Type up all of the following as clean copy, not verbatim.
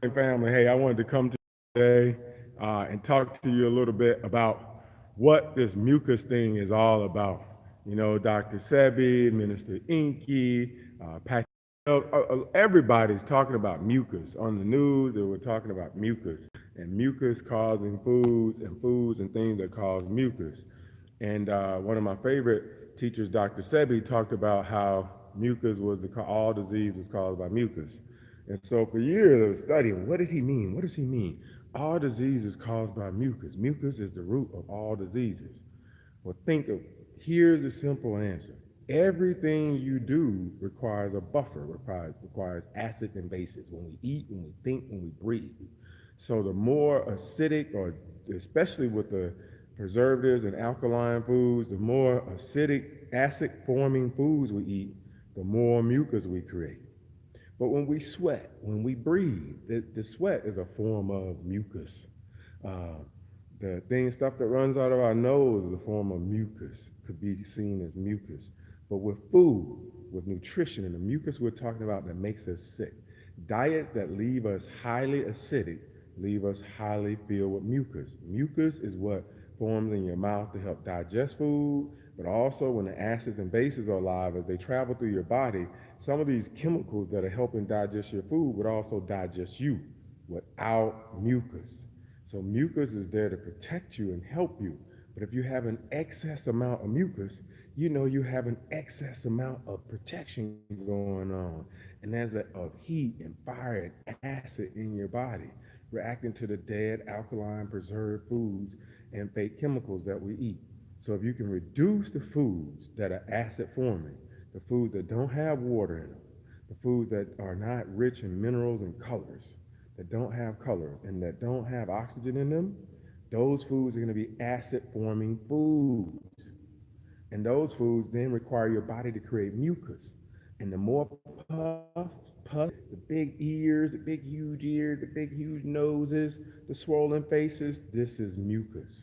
And family, hey, I wanted to come to you today and talk to you a little bit about what this mucus thing is all about. You know, Dr. Sebi, Minister Inky, Patrick, everybody's talking about mucus. On the news, they were talking about mucus and mucus causing foods and things that cause mucus. And one of my favorite teachers, Dr. Sebi, talked about how mucus was all disease was caused by mucus. And so for years I was studying, what did he mean? What does he mean? All disease is caused by mucus. Mucus is the root of all diseases. Well, here's the simple answer. Everything you do requires a buffer, requires acids and bases. When we eat, when we think, when we breathe. So the more acidic, or especially with the preservatives and alkaline foods, the more acidic, acid-forming foods we eat, the more mucus we create. But when we sweat, when we breathe, the sweat is a form of mucus. Uh, stuff that runs out of our nose is a form of mucus, could be seen as mucus. But with food, with nutrition, and the mucus we're talking about that makes us sick, diets that leave us highly acidic leave us highly filled with mucus. Mucus is what forms in your mouth to help digest food, but also when the acids and bases are alive, as they travel through your body, some of these chemicals that are helping digest your food would also digest you without mucus. So mucus is there to protect you and help you. But if you have an excess amount of mucus, you know you have an excess amount of protection going on. And there's of heat and fire and acid in your body, reacting to the dead alkaline preserved foods and fake chemicals that we eat. So if you can reduce the foods that are acid forming, the foods that don't have water in them, the foods that are not rich in minerals and colors, that don't have colors and that don't have oxygen in them, those foods are going to be acid forming foods. And those foods then require your body to create mucus. And the more the big ears, the big huge ears, the big huge noses, the swollen faces, this is mucus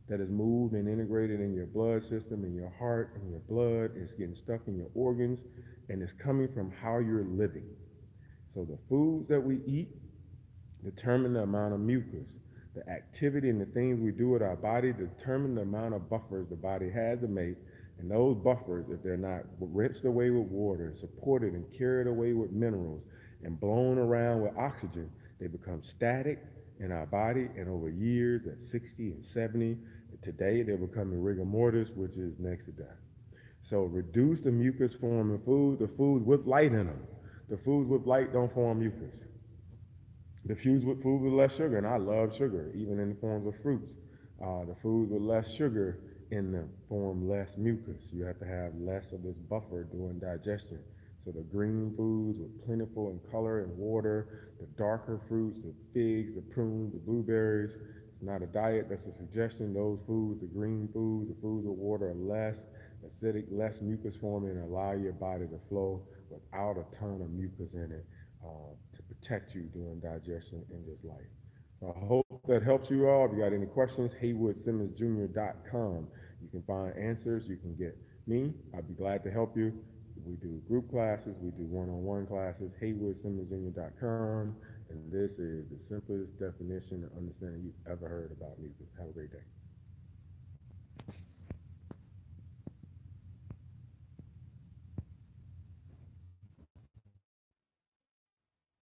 that is moved and integrated in your blood system, in your heart, in your blood. It's getting stuck in your organs, and it's coming from how you're living. So the foods that we eat determine the amount of mucus. The activity and the things we do with our body determine the amount of buffers the body has to make. And those buffers, if they're not rinsed away with water, supported and carried away with minerals, and blown around with oxygen, they become static in our body. And over years, at 60 and 70, today they're becoming rigor mortis, which is next to death. So reduce the mucus forming food, the foods with light in them. The foods with light don't form mucus. Diffuse with food with less sugar, and I love sugar, even in the forms of fruits. The foods with less sugar in them form less mucus. You have to have less of this buffer during digestion. So the green foods with plentiful in color and water, the darker fruits, the figs, the prunes, the blueberries. It's not a diet, that's a suggestion. Those foods, the green foods, the foods with water are less acidic, less mucus forming, and allow your body to flow without a ton of mucus in it to protect you during digestion in this life. So I hope that helps you all. If you got any questions, HeywoodSimmonsJr.com. You can find answers. You can get me. I'd be glad to help you. We do group classes. We do one-on-one classes. HeywoodSimmonsJr.com. And this is the simplest definition of understanding you've ever heard about music. Have a great day.